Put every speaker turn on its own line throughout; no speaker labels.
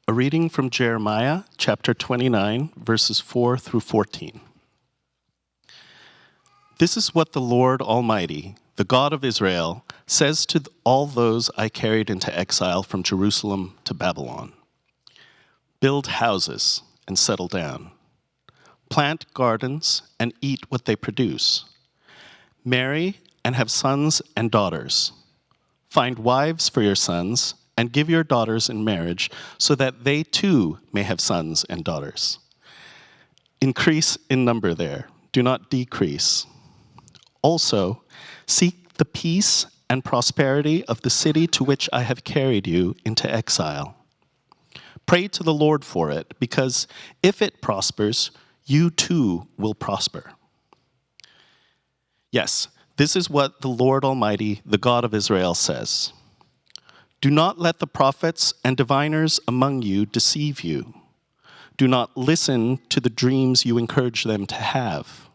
A reading from Jeremiah chapter 29, verses 4 through 14. This is what the Lord Almighty, the God of Israel, says to all those I carried into exile from Jerusalem to Babylon. Build houses and settle down. Plant gardens and eat what they produce. Marry and have sons and daughters. Find wives for your sons and give your daughters in marriage so that they too may have sons and daughters. Increase in number there, do not decrease. Also, seek the peace and prosperity of the city to which I have carried you into exile. Pray to the Lord for it, because if it prospers, you too will prosper. Yes, this is what the Lord Almighty, the God of Israel, says. Do not let the prophets and diviners among you deceive you. Do not listen to the dreams you encourage them to have.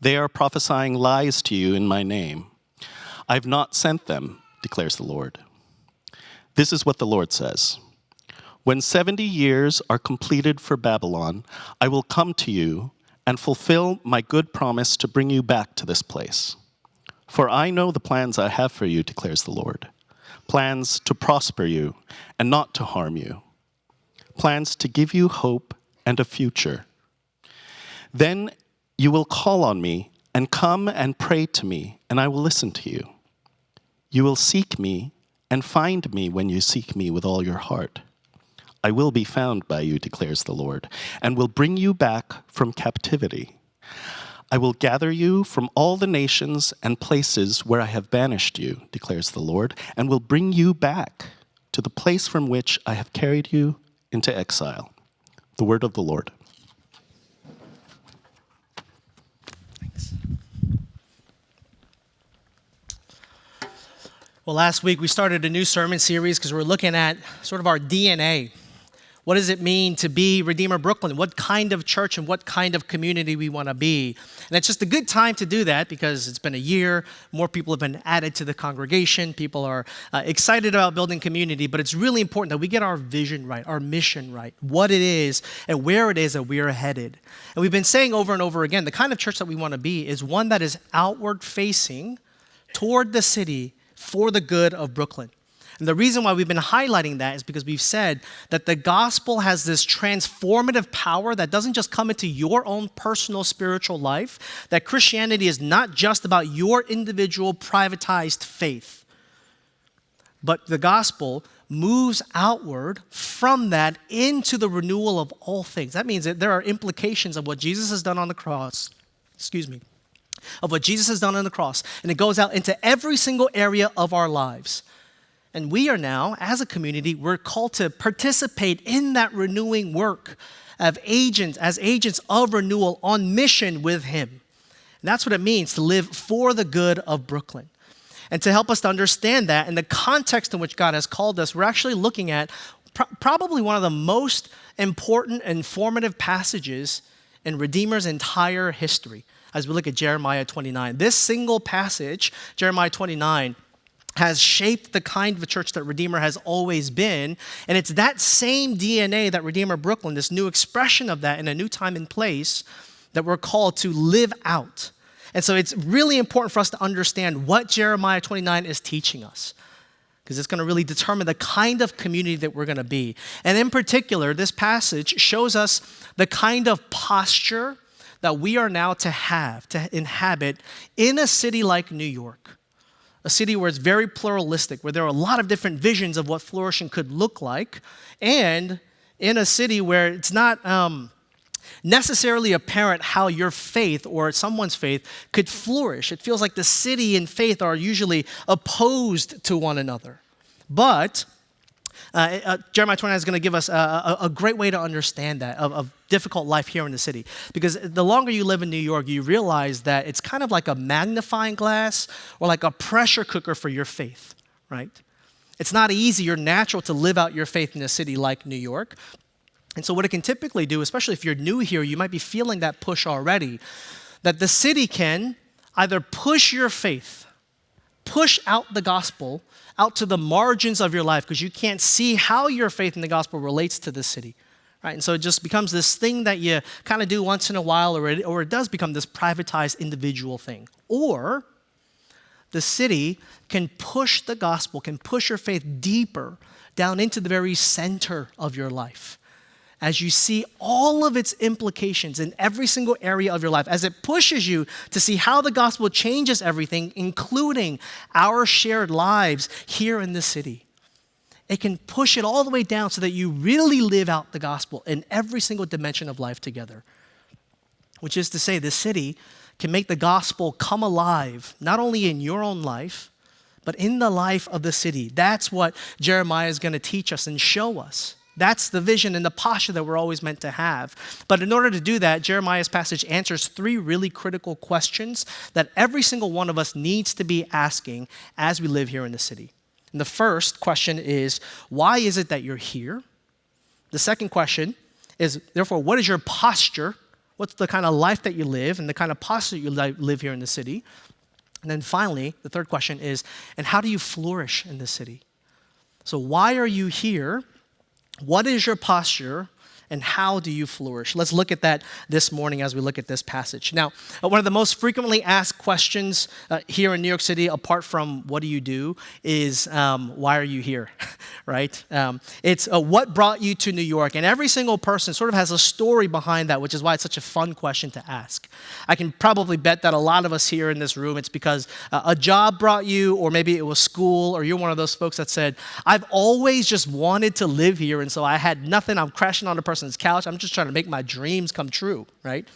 They are prophesying lies to you in my name. I have not sent them, declares the Lord. This is what the Lord says. When 70 years are completed for Babylon, I will come to you and fulfill my good promise to bring you back to this place. For I know the plans I have for you, declares the Lord. Plans to prosper you and not to harm you. Plans to give you hope and a future. Then you will call on me and come and pray to me, and I will listen to you. You will seek me and find me when you seek me with all your heart. I will be found by you, declares the Lord, and will bring you back from captivity. I will gather you from all the nations and places where I have banished you, declares the Lord, and will bring you back to the place from which I have carried you into exile. The word of the Lord.
Thanks. Well, last week we started a new sermon series because we're looking at sort of our DNA. What does it mean to be Redeemer Brooklyn? What kind of church and what kind of community we want to be? And it's just a good time to do that because it's been a year. More people have been added to the congregation. People are excited about building community, but it's really important that we get our vision right, our mission right, what it is and where it is that we are headed. And we've been saying over and over again, the kind of church that we want to be is one that is outward facing toward the city for the good of Brooklyn. And the reason why we've been highlighting that is because we've said that the gospel has this transformative power that doesn't just come into your own personal spiritual life, that Christianity is not just about your individual privatized faith, but the gospel moves outward from that into the renewal of all things. That means that there are implications of what Jesus has done on the cross, of what Jesus has done on the cross, and it goes out into every single area of our lives. And we are now, as a community, we're called to participate in that renewing work as agents of renewal on mission with Him. And that's what it means to live for the good of Brooklyn. And to help us to understand that in the context in which God has called us, we're actually looking at probably one of the most important and formative passages in Redeemer's entire history as we look at Jeremiah 29. This single passage, Jeremiah 29, has shaped the kind of a church that Redeemer has always been. And it's that same DNA that Redeemer Brooklyn, this new expression of that in a new time and place, that we're called to live out. And so it's really important for us to understand what Jeremiah 29 is teaching us, because it's going to really determine the kind of community that we're going to be. And in particular, this passage shows us the kind of posture that we are now to inhabit in a city like New York. A city where it's very pluralistic, where there are a lot of different visions of what flourishing could look like, and in a city where it's not necessarily apparent how your faith or someone's faith could flourish. It feels like the city and faith are usually opposed to one another. But Jeremiah 29 is going to give us a great way to understand that, of difficult life here in the city. Because the longer you live in New York, you realize that it's kind of like a magnifying glass or like a pressure cooker for your faith, right? It's not easy or natural to live out your faith in a city like New York. And so what it can typically do, especially if you're new here, you might be feeling that push already, that the city can either push your faith push out the gospel out to the margins of your life because you can't see how your faith in the gospel relates to the city. Right? And so it just becomes this thing that you kind of do once in a while, or it does become this privatized individual thing. Or the city can push the gospel, can push your faith deeper down into the very center of your life. As you see all of its implications in every single area of your life, as it pushes you to see how the gospel changes everything, including our shared lives here in the city. It can push it all the way down so that you really live out the gospel in every single dimension of life together. Which is to say, the city can make the gospel come alive, not only in your own life, but in the life of the city. That's what Jeremiah is going to teach us and show us. That's the vision and the posture that we're always meant to have. But in order to do that, Jeremiah's passage answers 3 really critical questions that every single one of us needs to be asking as we live here in the city. And the first question is, why is it that you're here? The second question is, therefore, what is your posture? What's the kind of life that you live and the kind of posture you live here in the city? And then finally, the third question is, and how do you flourish in the city? So why are you here? What is your posture? And how do you flourish? Let's look at that this morning as we look at this passage. Now, one of the most frequently asked questions here in New York City, apart from what do you do, is why are you here, right? It's what brought you to New York? And every single person sort of has a story behind that, which is why it's such a fun question to ask. I can probably bet that a lot of us here in this room, it's because a job brought you, or maybe it was school, or you're one of those folks that said, I've always just wanted to live here, and so I had nothing, I'm crashing on a person's couch. I'm just trying to make my dreams come true, right?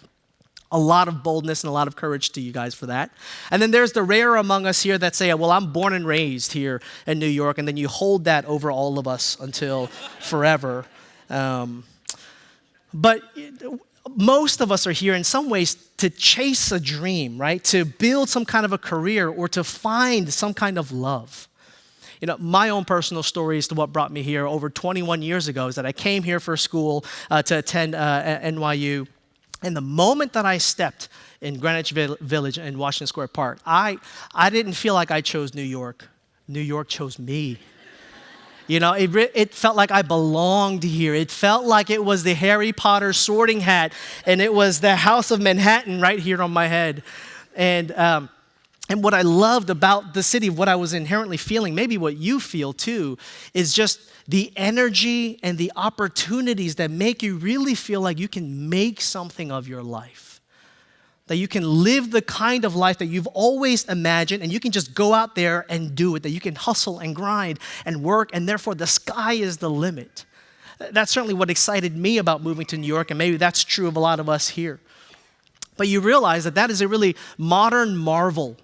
A lot of boldness and a lot of courage to you guys for that. And then there's the rare among us here that say, well, I'm born and raised here in New York, and then you hold that over all of us until forever. But most of us are here in some ways to chase a dream, right? To build some kind of a career or to find some kind of love. You know, my own personal story as to what brought me here over 21 years ago is that I came here for school to attend NYU. And the moment that I stepped in Greenwich Village in Washington Square Park, I didn't feel like I chose New York. New York chose me. You know, it felt like I belonged here. It felt like it was the Harry Potter sorting hat, and it was the House of Manhattan right here on my head. And what I loved about the city, what I was inherently feeling, maybe what you feel too, is just the energy and the opportunities that make you really feel like you can make something of your life. That you can live the kind of life that you've always imagined, and you can just go out there and do it. That you can hustle and grind and work, and therefore the sky is the limit. That's certainly what excited me about moving to New York, and maybe that's true of a lot of us here. But you realize that that is a really modern marvel,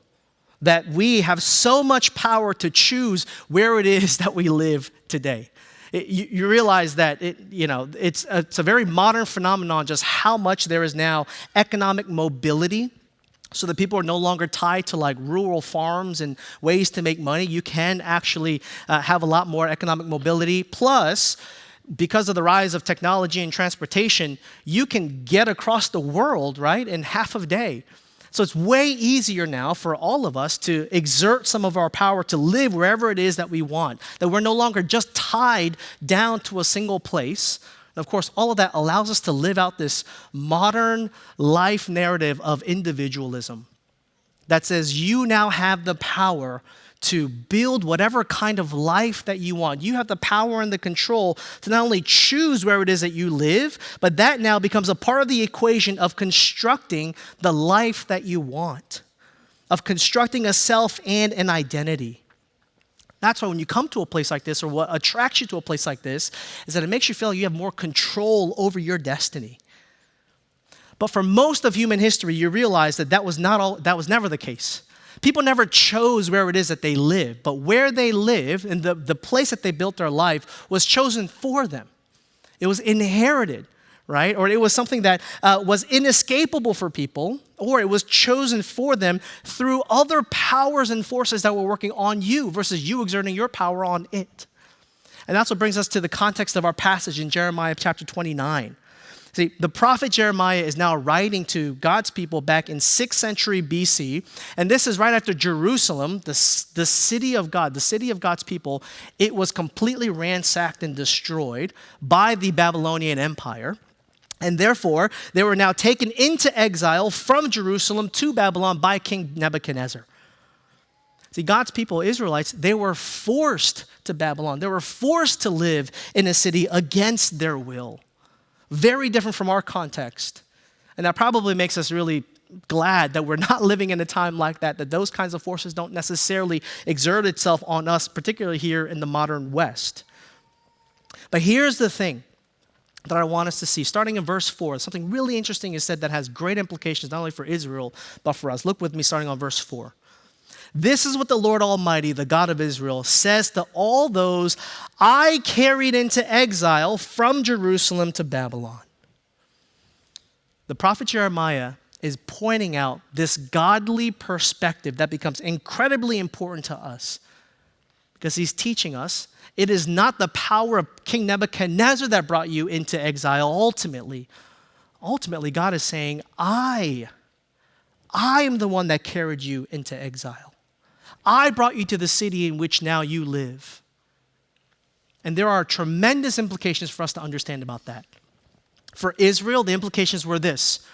that we have so much power to choose where it is that we live today. You realize that it's a very modern phenomenon just how much there is now economic mobility, so that people are no longer tied to like rural farms and ways to make money. You can actually have a lot more economic mobility. Plus, because of the rise of technology and transportation, you can get across the world, right, in half a day. So it's way easier now for all of us to exert some of our power to live wherever it is that we want, that we're no longer just tied down to a single place. And of course, all of that allows us to live out this modern life narrative of individualism that says you now have the power to build whatever kind of life that you want. You have the power and the control to not only choose where it is that you live, but that now becomes a part of the equation of constructing the life that you want, of constructing a self and an identity. That's why when you come to a place like this, or what attracts you to a place like this, is that it makes you feel like you have more control over your destiny. But for most of human history, you realize that that was never the case. People never chose where it is that they live, but where they live and the place that they built their life was chosen for them. It was inherited, right? Or it was something that was inescapable for people, or it was chosen for them through other powers and forces that were working on you versus you exerting your power on it. And that's what brings us to the context of our passage in Jeremiah chapter 29. See, the prophet Jeremiah is now writing to God's people back in 6th century BC, and this is right after Jerusalem, the city of God, the city of God's people. It was completely ransacked and destroyed by the Babylonian Empire, and therefore they were now taken into exile from Jerusalem to Babylon by King Nebuchadnezzar. See, God's people, Israelites, they were forced to Babylon. They were forced to live in a city against their will. Very different from our context. And that probably makes us really glad that we're not living in a time like that those kinds of forces don't necessarily exert itself on us, particularly here in the modern West. But here's the thing that I want us to see. Starting in verse 4, something really interesting is said that has great implications not only for Israel, but for us. Look with me starting on verse 4. This is what the Lord Almighty, the God of Israel, says to all those I carried into exile from Jerusalem to Babylon. The prophet Jeremiah is pointing out this godly perspective that becomes incredibly important to us because he's teaching us it is not the power of King Nebuchadnezzar that brought you into exile ultimately. Ultimately, God is saying, I am the one that carried you into exile. I brought you to the city in which now you live. And there are tremendous implications for us to understand about that. For Israel, the implications were this.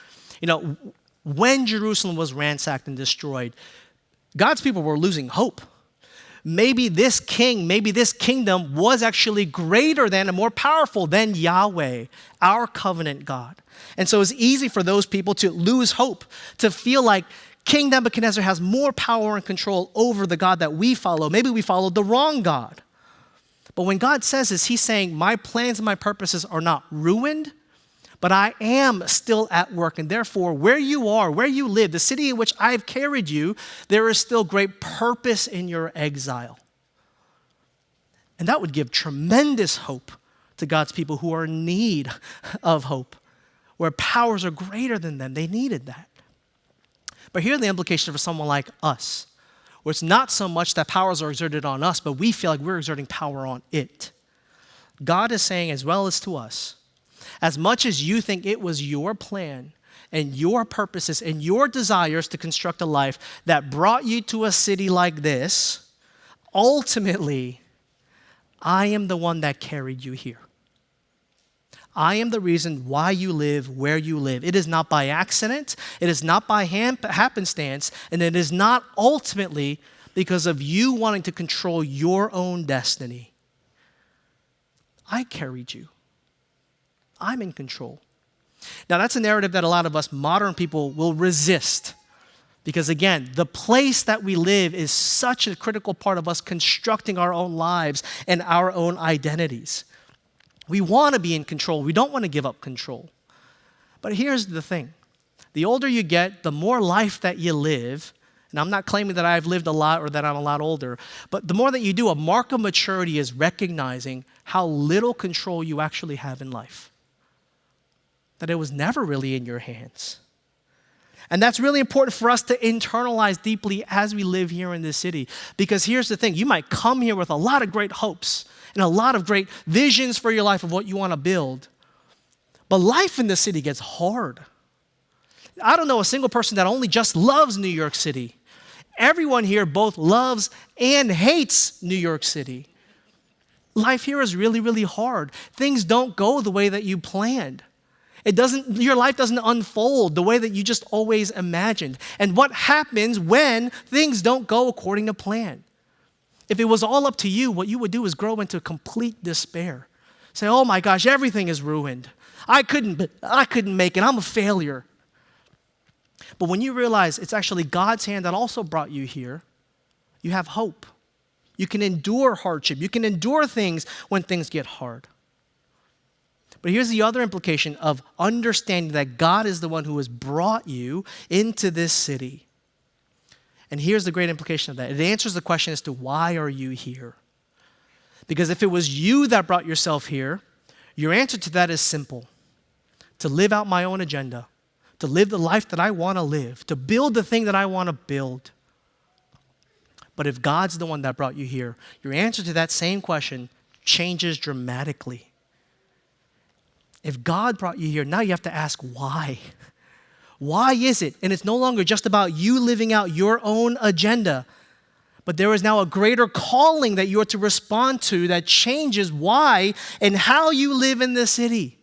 When Jerusalem was ransacked and destroyed, God's people were losing hope. Maybe this king, maybe this kingdom was actually greater than and more powerful than Yahweh, our covenant God. And so it's easy for those people to lose hope, to feel like King Nebuchadnezzar has more power and control over the God that we follow. Maybe we followed the wrong God. But when God says this, he's saying, my plans and my purposes are not ruined, but I am still at work. And therefore, where you are, where you live, the city in which I've carried you, there is still great purpose in your exile. And that would give tremendous hope to God's people who are in need of hope, where powers are greater than them. They needed that. But here are the implications for someone like us, where it's not so much that powers are exerted on us, but we feel like we're exerting power on it. God is saying, as well as to us, as much as you think it was your plan and your purposes and your desires to construct a life that brought you to a city like this, ultimately, I am the one that carried you here. I am the reason why you live where you live. It is not by accident. It is not by happenstance. And it is not ultimately because of you wanting to control your own destiny. I carried you. I'm in control. Now, that's a narrative that a lot of us modern people will resist. Because again, the place that we live is such a critical part of us constructing our own lives and our own identities. We want to be in control. We don't want to give up control. But here's the thing. The older you get, the more life that you live, and I'm not claiming that I've lived a lot or that I'm a lot older, but the more that you do, a mark of maturity is recognizing how little control you actually have in life. That it was never really in your hands. And that's really important for us to internalize deeply as we live here in this city. Because here's the thing, you might come here with a lot of great hopes and a lot of great visions for your life of what you want to build. But life in the city gets hard. I don't know a single person that only just loves New York City. Everyone here both loves and hates New York City. Life here is really, really hard. Things don't go the way that you planned. Your life doesn't unfold the way that you just always imagined. And what happens when things don't go according to plan? If it was all up to you, what you would do is grow into complete despair. Say, oh my gosh, everything is ruined. I couldn't make it. I'm a failure. But when you realize it's actually God's hand that also brought you here, you have hope. You can endure hardship. You can endure things when things get hard. But here's the other implication of understanding that God is the one who has brought you into this city. And here's the great implication of that. It answers the question as to why are you here? Because if it was you that brought yourself here, your answer to that is simple. To live out my own agenda, to live the life that I want to live, to build the thing that I want to build. But if God's the one that brought you here, your answer to that same question changes dramatically. If God brought you here, now you have to ask why. Why is it? And it's no longer just about you living out your own agenda, but there is now a greater calling that you are to respond to that changes why and how you live in this city.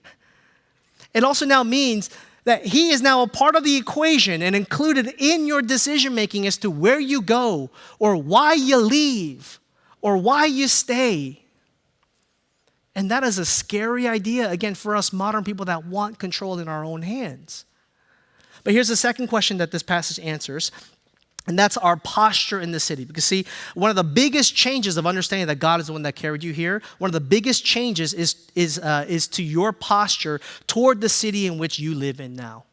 It also now means that He is now a part of the equation and included in your decision making as to where you go or why you leave or why you stay. And that is a scary idea, again, for us modern people that want control in our own hands. But here's the second question that this passage answers, and that's our posture in the city. Because see, one of the biggest changes of understanding that God is the one that carried you here, one of the biggest changes is to your posture toward the city in which you live in now.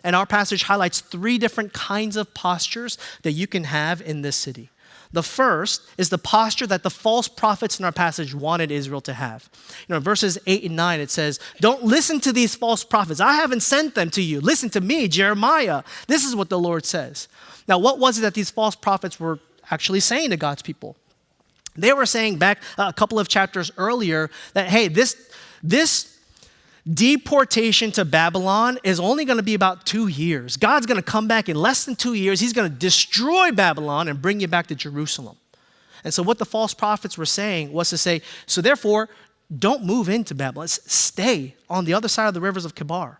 And our passage highlights 3 different kinds of postures that you can have in this city. The first is the posture that the false prophets in our passage wanted Israel to have. In verses 8 and 9, it says, don't listen to these false prophets. I haven't sent them to you. Listen to me, Jeremiah. This is what the Lord says. Now, what was it that these false prophets were actually saying to God's people? They were saying back a couple of chapters earlier that, hey, this deportation to Babylon is only going to be about 2 years. God's going to come back in less than 2 years. He's going to destroy Babylon and bring you back to Jerusalem. And so what the false prophets were saying was to say, so therefore, don't move into Babylon. Stay on the other side of the rivers of Kibar.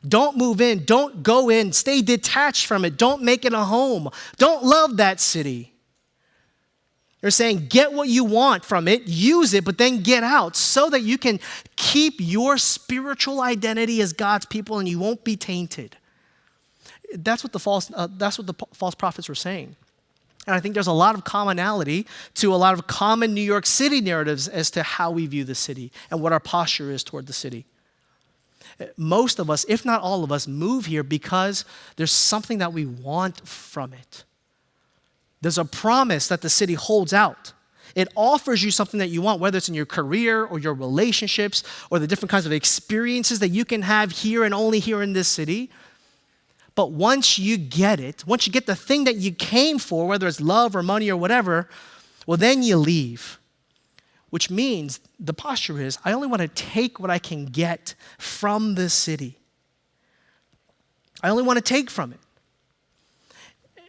Don't move in. Don't go in. Stay detached from it. Don't make it a home. Don't love that city. They're saying, get what you want from it, use it, but then get out so that you can keep your spiritual identity as God's people and you won't be tainted. That's what the false prophets were saying. And I think there's a lot of commonality to a lot of common New York City narratives as to how we view the city and what our posture is toward the city. Most of us, if not all of us, move here because there's something that we want from it. There's a promise that the city holds out. It offers you something that you want, whether it's in your career or your relationships or the different kinds of experiences that you can have here and only here in this city. But once you get it, once you get the thing that you came for, whether it's love or money or whatever, well, then you leave. Which means the posture is, I only want to take what I can get from this city. I only want to take from it.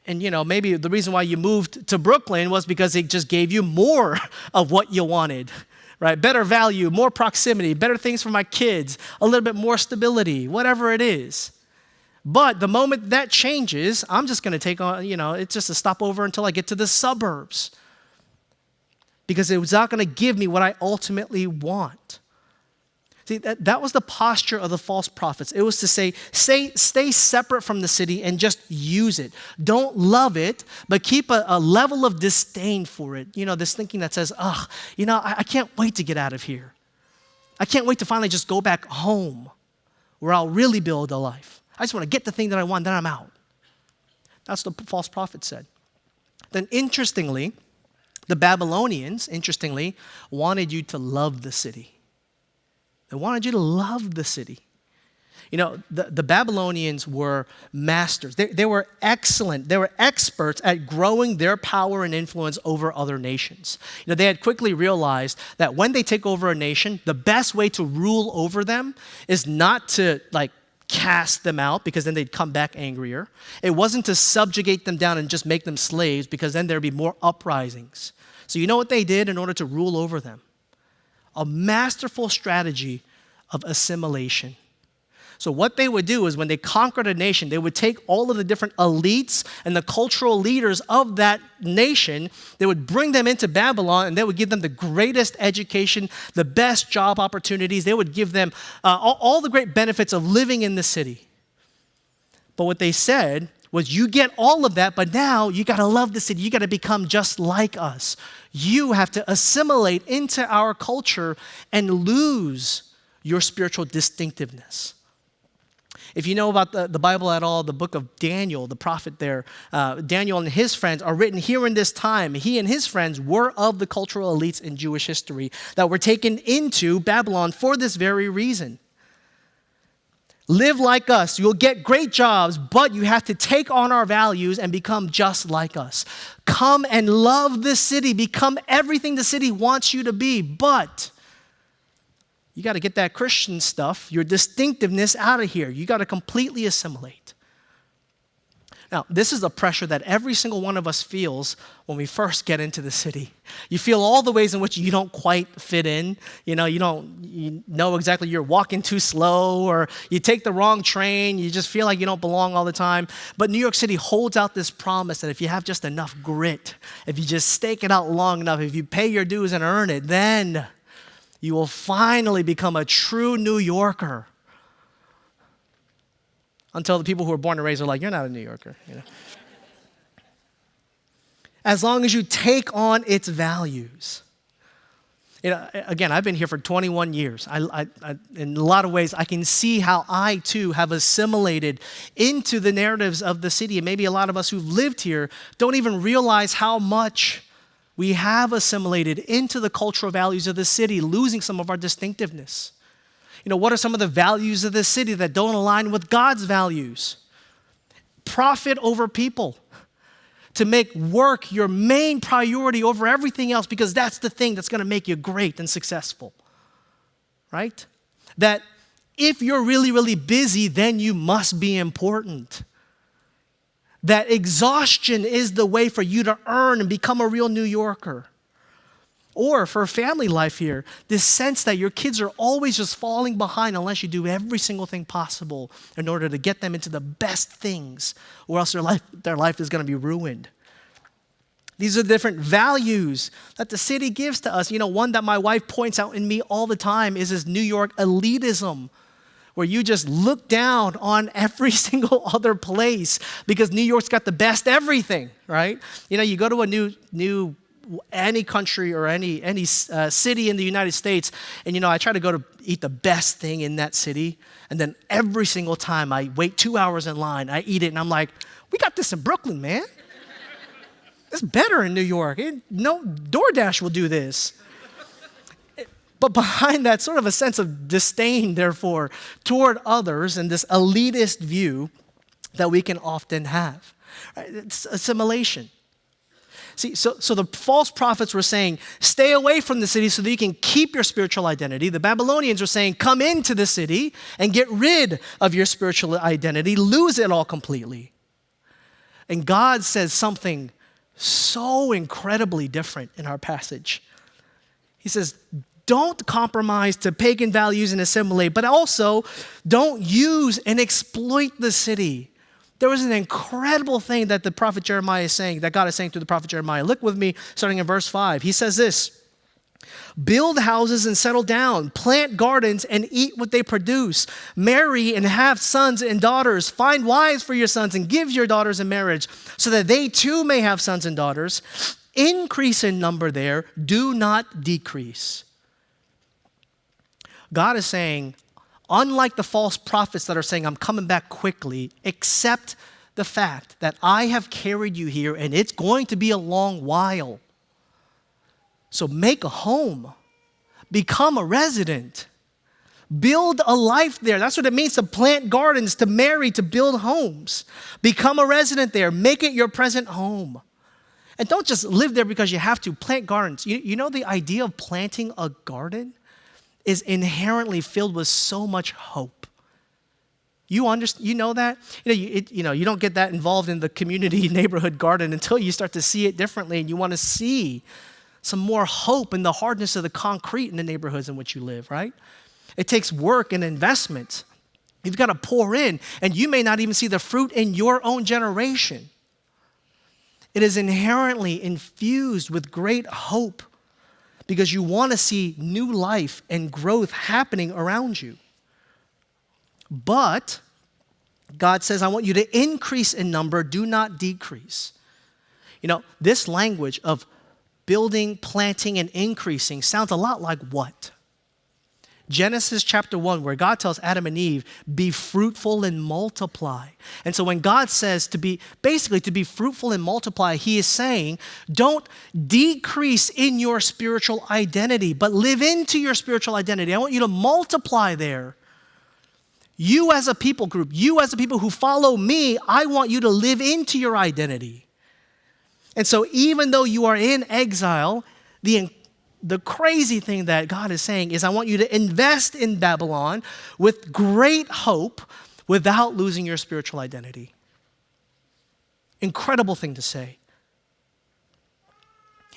And, maybe the reason why you moved to Brooklyn was because it just gave you more of what you wanted, right? Better value, more proximity, better things for my kids, a little bit more stability, whatever it is. But the moment that changes, I'm just going to take on, it's just a stopover until I get to the suburbs. Because it was not going to give me what I ultimately want. See, that was the posture of the false prophets. It was to say, stay separate from the city and just use it. Don't love it, but keep a level of disdain for it. This thinking that says, I can't wait to get out of here. I can't wait to finally just go back home where I'll really build a life. I just want to get the thing that I want, then I'm out. That's what the false prophet said. Then interestingly, the Babylonians, wanted you to love the city. They wanted you to love the city. The Babylonians were masters. They were excellent. They were experts at growing their power and influence over other nations. They had quickly realized that when they take over a nation, the best way to rule over them is not to cast them out because then they'd come back angrier. It wasn't to subjugate them down and just make them slaves because then there'd be more uprisings. So you know what they did in order to rule over them? A masterful strategy of assimilation. So what they would do is when they conquered a nation, they would take all of the different elites and the cultural leaders of that nation, they would bring them into Babylon and they would give them the greatest education, the best job opportunities. They would give them all the great benefits of living in the city. But what they said was, you get all of that, but now you got to love the city. You got to become just like us. You have to assimilate into our culture and lose your spiritual distinctiveness. If you know about the Bible at all, the book of Daniel, the prophet there, Daniel and his friends are written here in this time. He and his friends were of the cultural elites in Jewish history that were taken into Babylon for this very reason. Live like us. You'll get great jobs, but you have to take on our values and become just like us. Come and love this city. Become everything the city wants you to be, but You got to get that Christian stuff, your distinctiveness out of here. You got to completely assimilate. Now, this is the pressure that every single one of us feels when we first get into the city. You feel all the ways in which you don't quite fit in. You know exactly you're walking too slow, or you take the wrong train. You just feel like you don't belong all the time. But New York City holds out this promise that if you have just enough grit, if you just stake it out long enough, if you pay your dues and earn it, then you will finally become a true New Yorker. Until the people who are born and raised are like, you're not a New Yorker. As long as you take on its values. Again, I've been here for 21 years. In a lot of ways, I can see how I, too, have assimilated into the narratives of the city. And maybe a lot of us who've lived here don't even realize how much we have assimilated into the cultural values of the city, losing some of our distinctiveness. What are some of the values of this city that don't align with God's values? Profit over people. To make work your main priority over everything else, because that's the thing that's going to make you great and successful. Right? That if you're really, really busy, then you must be important. That exhaustion is the way for you to earn and become a real New Yorker. Or for family life here, this sense that your kids are always just falling behind unless you do every single thing possible in order to get them into the best things, or else their life is going to be ruined. These are different values that the city gives to us. One that my wife points out in me all the time is this New York elitism, where you just look down on every single other place because New York's got the best everything, right? You go to a new any country or any city in the United States, and I try to go to eat the best thing in that city, and then every single time I wait 2 hours in line, I eat it, and I'm like, we got this in Brooklyn, man. It's better in New York. No DoorDash will do this. But behind that sort of a sense of disdain, therefore, toward others and this elitist view that we can often have, right? It's assimilation. See, so the false prophets were saying, stay away from the city so that you can keep your spiritual identity. The Babylonians were saying, come into the city and get rid of your spiritual identity, lose it all completely. And God says something so incredibly different in our passage. He says, don't compromise to pagan values and assimilate, but also don't use and exploit the city. There was an incredible thing that the prophet Jeremiah is saying, that God is saying through the prophet Jeremiah. Look with me, starting in verse 5. He says this, build houses and settle down, plant gardens and eat what they produce, marry and have sons and daughters, find wives for your sons and give your daughters in marriage, so that they too may have sons and daughters. Increase in number there, do not decrease. God is saying, unlike the false prophets that are saying, I'm coming back quickly, accept the fact that I have carried you here and it's going to be a long while. So make a home, become a resident, build a life there. That's what it means to plant gardens, to marry, to build homes. Become a resident there, make it your present home. And don't just live there because you have to. Plant gardens. You know the idea of planting a garden is inherently filled with so much hope. You know that? You don't get that involved in the community neighborhood garden until you start to see it differently, and you want to see some more hope in the hardness of the concrete in the neighborhoods in which you live, right? It takes work and investment. You've got to pour in, and you may not even see the fruit in your own generation. It is inherently infused with great hope, because you want to see new life and growth happening around you. But God says, I want you to increase in number, do not decrease. This language of building, planting, and increasing sounds a lot like what? Genesis chapter 1, where God tells Adam and Eve, be fruitful and multiply. And so when God says to be fruitful and multiply, he is saying, don't decrease in your spiritual identity, but live into your spiritual identity. I want you to multiply there. You as a people group, you as a people who follow me, I want you to live into your identity. And so even though you are in exile, the the crazy thing that God is saying is, I want you to invest in Babylon with great hope without losing your spiritual identity. Incredible thing to say.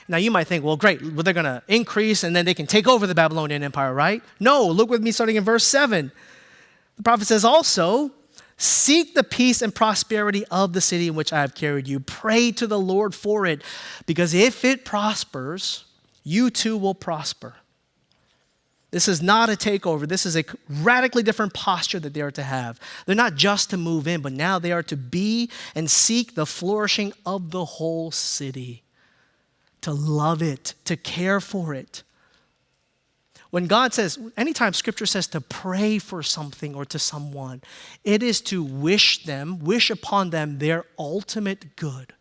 Now you might think, well, great, well, they're going to increase and then they can take over the Babylonian Empire, right? No, look with me starting in verse 7. The prophet says also, seek the peace and prosperity of the city in which I have carried you. Pray to the Lord for it, because if it prospers, you too will prosper. This is not a takeover. This is a radically different posture that they are to have. They're not just to move in, but now they are to be and seek the flourishing of the whole city, to love it, to care for it. When God says, anytime Scripture says to pray for something or to someone, it is to wish upon them their ultimate good.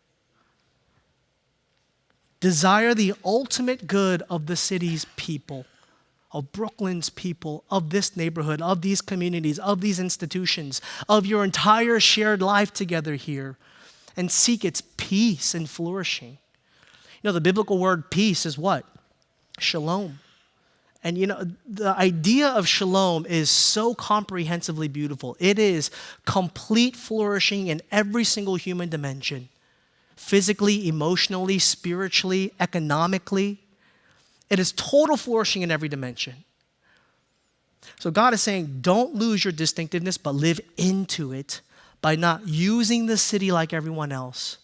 Desire the ultimate good of the city's people, of Brooklyn's people, of this neighborhood, of these communities, of these institutions, of your entire shared life together here, and seek its peace and flourishing. You know, the biblical word peace is what? Shalom. And you know, the idea of shalom is so comprehensively beautiful. It is complete flourishing in every single human dimension. Physically, emotionally, spiritually, economically. It is total flourishing in every dimension. So God is saying, don't lose your distinctiveness, but live into it by not using the city like everyone else,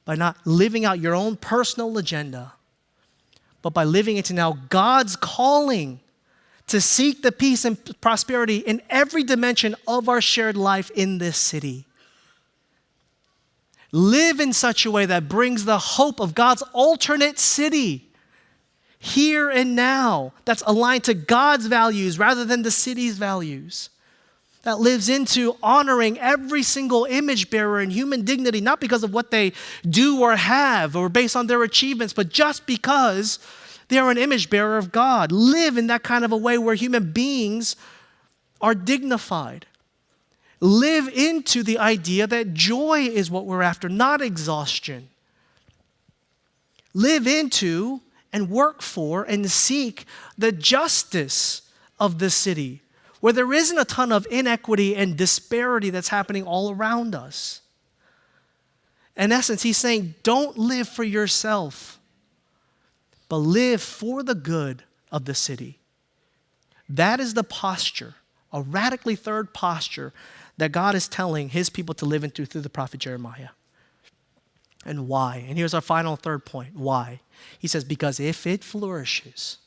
by not living out your own personal agenda, but by living into now God's calling to seek the peace and prosperity in every dimension of our shared life in this city. Live in such a way that brings the hope of God's alternate city here and now, that's aligned to God's values rather than the city's values, that lives into honoring every single image bearer in human dignity, not because of what they do or have or based on their achievements, but just because they are an image bearer of God. Live in that kind of a way where human beings are dignified. Live into the idea that joy is what we're after, not exhaustion. Live into and work for and seek the justice of the city, where there isn't a ton of inequity and disparity that's happening all around us. In essence, he's saying, don't live for yourself, but live for the good of the city. That is the posture, a radically third posture that God is telling his people to live into through the prophet Jeremiah. And why? And here's our final third point. Why? He says, because if it flourishes,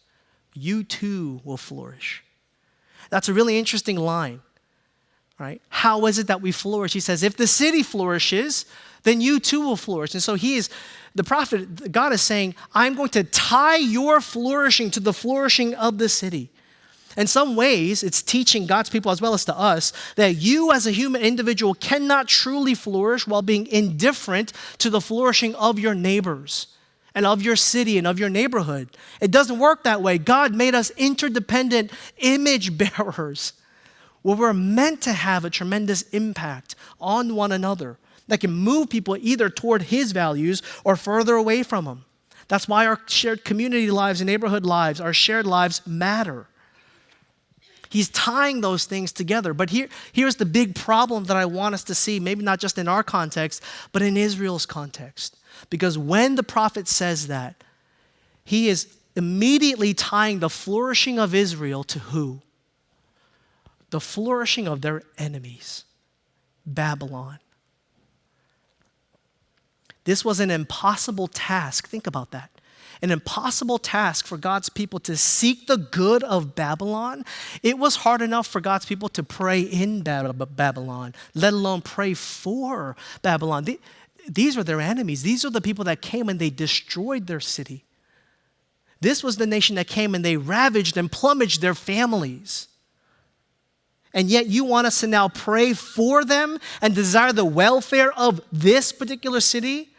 you too will flourish. That's a really interesting line, right? How is it that we flourish? He says, if the city flourishes, then you too will flourish. And so the prophet, God is saying, I'm going to tie your flourishing to the flourishing of the city. In some ways, it's teaching God's people as well as to us that you as a human individual cannot truly flourish while being indifferent to the flourishing of your neighbors and of your city and of your neighborhood. It doesn't work that way. God made us interdependent image bearers where we're meant to have a tremendous impact on one another that can move people either toward his values or further away from them. That's why our shared community lives and neighborhood lives, our shared lives matter. He's tying those things together. But here's the big problem that I want us to see, maybe not just in our context, but in Israel's context. Because when the prophet says that, he is immediately tying the flourishing of Israel to who? The flourishing of their enemies, Babylon. This was an impossible task. Think about that. An impossible task for God's people to seek the good of Babylon. It was hard enough for God's people to pray in Babylon, let alone pray for Babylon. These were their enemies. These are the people that came and they destroyed their city. This was the nation that came and they ravaged and plumaged their families. And yet you want us to now pray for them and desire the welfare of this particular city?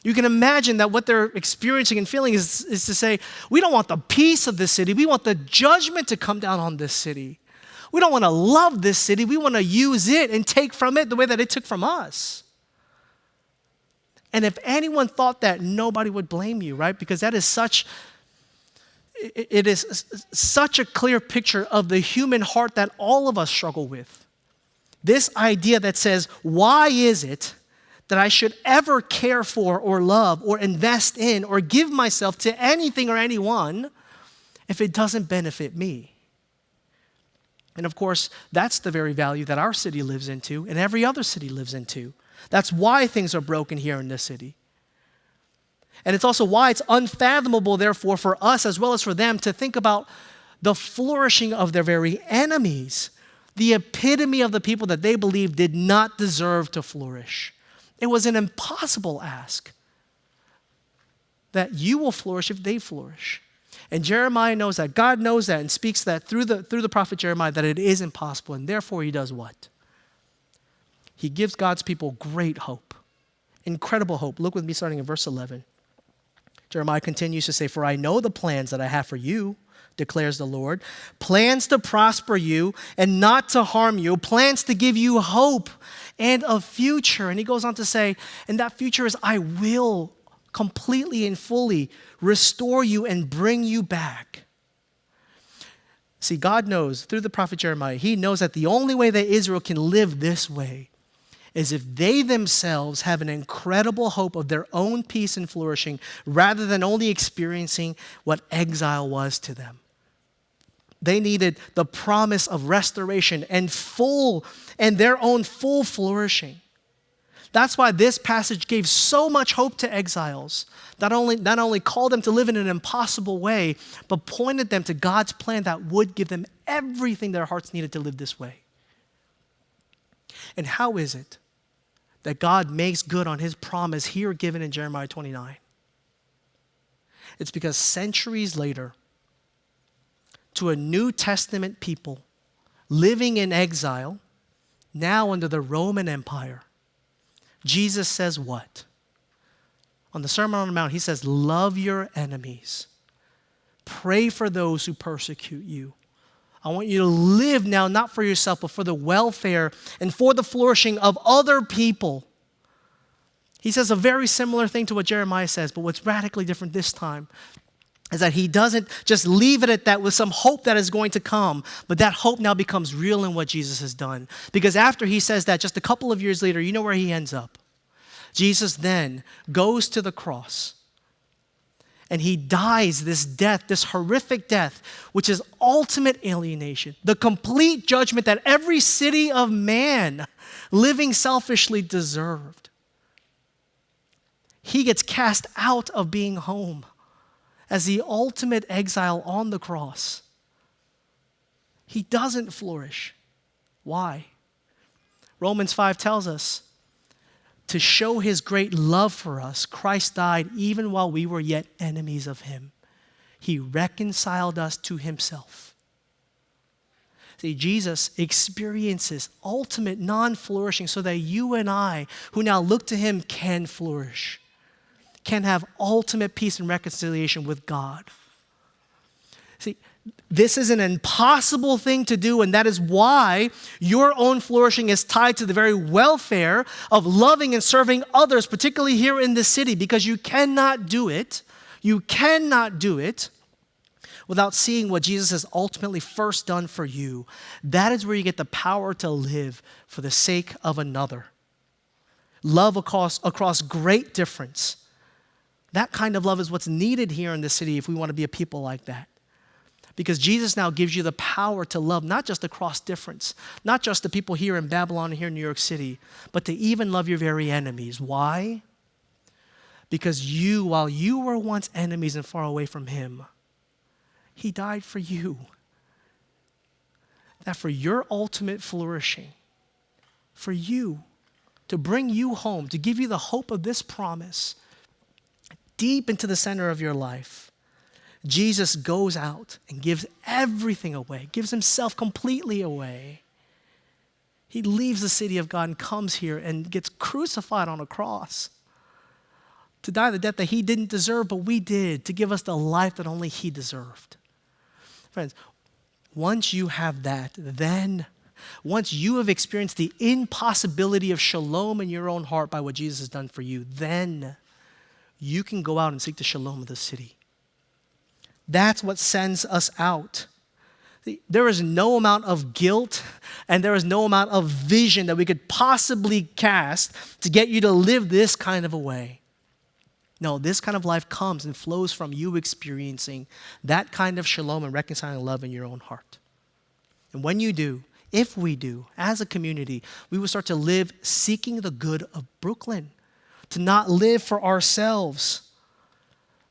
You can imagine that what they're experiencing and feeling is to say, we don't want the peace of this city. We want the judgment to come down on this city. We don't want to love this city. We want to use it and take from it the way that it took from us. And if anyone thought that, nobody would blame you, right? Because that is such it is such a clear picture of the human heart that all of us struggle with. This idea that says, why is it that I should ever care for or love or invest in or give myself to anything or anyone if it doesn't benefit me? And of course, that's the very value that our city lives into and every other city lives into. That's why things are broken here in this city. And it's also why it's unfathomable, therefore, for us as well as for them to think about the flourishing of their very enemies, the epitome of the people that they believed did not deserve to flourish. It was an impossible ask that you will flourish if they flourish. And Jeremiah knows that. God knows that and speaks that through the prophet Jeremiah that it is impossible. And therefore he does what? He gives God's people great hope, incredible hope. Look with me starting in verse 11. Jeremiah continues to say, "For I know the plans that I have for you, declares the Lord, plans to prosper you and not to harm you, plans to give you hope and a future." And he goes on to say, and that future is, I will completely and fully restore you and bring you back. See, God knows through the prophet Jeremiah, he knows that the only way that Israel can live this way is if they themselves have an incredible hope of their own peace and flourishing rather than only experiencing what exile was to them. They needed the promise of restoration and their own full flourishing. That's why this passage gave so much hope to exiles. Not only called them to live in an impossible way, but pointed them to God's plan that would give them everything their hearts needed to live this way. And how is it that God makes good on his promise here given in Jeremiah 29? It's because centuries later, to a New Testament people living in exile, now under the Roman Empire, Jesus says what? On the Sermon on the Mount, he says, love your enemies. Pray for those who persecute you. I want you to live now, not for yourself, but for the welfare and for the flourishing of other people. He says a very similar thing to what Jeremiah says, but what's radically different this time is that he doesn't just leave it at that with some hope that is going to come, but that hope now becomes real in what Jesus has done. Because after he says that, just a couple of years later, you know where he ends up? Jesus then goes to the cross and he dies this death, this horrific death, which is ultimate alienation, the complete judgment that every city of man living selfishly deserved. He gets cast out of being home as the ultimate exile on the cross. He doesn't flourish. Why? Romans 5 tells us, to show his great love for us, Christ died even while we were yet enemies of him. He reconciled us to himself. See, Jesus experiences ultimate non-flourishing so that you and I, who now look to him, can flourish, can have ultimate peace and reconciliation with God. See, this is an impossible thing to do, and that is why your own flourishing is tied to the very welfare of loving and serving others, particularly here in this city, because you cannot do it without seeing what Jesus has ultimately first done for you. That is where you get the power to live for the sake of another. Love across great difference. That kind of love is what's needed here in the city if we want to be a people like that. Because Jesus now gives you the power to love not just across difference, not just the people here in Babylon and here in New York City, but to even love your very enemies. Why? Because while you were once enemies and far away from him, he died for you. That for your ultimate flourishing, for you, to bring you home, to give you the hope of this promise deep into the center of your life, Jesus goes out and gives everything away, gives himself completely away. He leaves the city of God and comes here and gets crucified on a cross to die the death that he didn't deserve, but we did, to give us the life that only he deserved. Friends, once you have that, then once you have experienced the impossibility of shalom in your own heart by what Jesus has done for you, then you can go out and seek the shalom of the city. That's what sends us out. There is no amount of guilt and there is no amount of vision that we could possibly cast to get you to live this kind of a way. No, this kind of life comes and flows from you experiencing that kind of shalom and reconciling love in your own heart. And when you do, if we do, as a community, we will start to live seeking the good of Brooklyn, to not live for ourselves,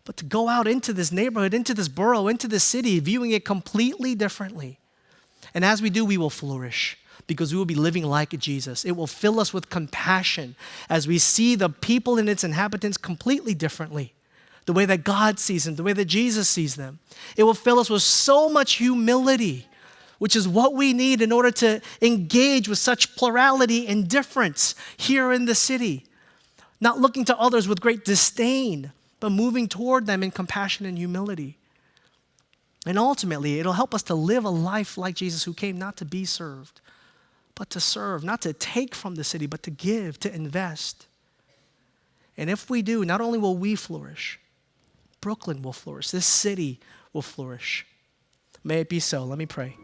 but to go out into this neighborhood, into this borough, into this city, viewing it completely differently. And as we do, we will flourish because we will be living like Jesus. It will fill us with compassion as we see the people and its inhabitants completely differently, the way that God sees them, the way that Jesus sees them. It will fill us with so much humility, which is what we need in order to engage with such plurality and difference here in the city. Not looking to others with great disdain, but moving toward them in compassion and humility. And ultimately, it'll help us to live a life like Jesus, who came not to be served, but to serve, not to take from the city, but to give, to invest. And if we do, not only will we flourish, Brooklyn will flourish. This city will flourish. May it be so. Let me pray.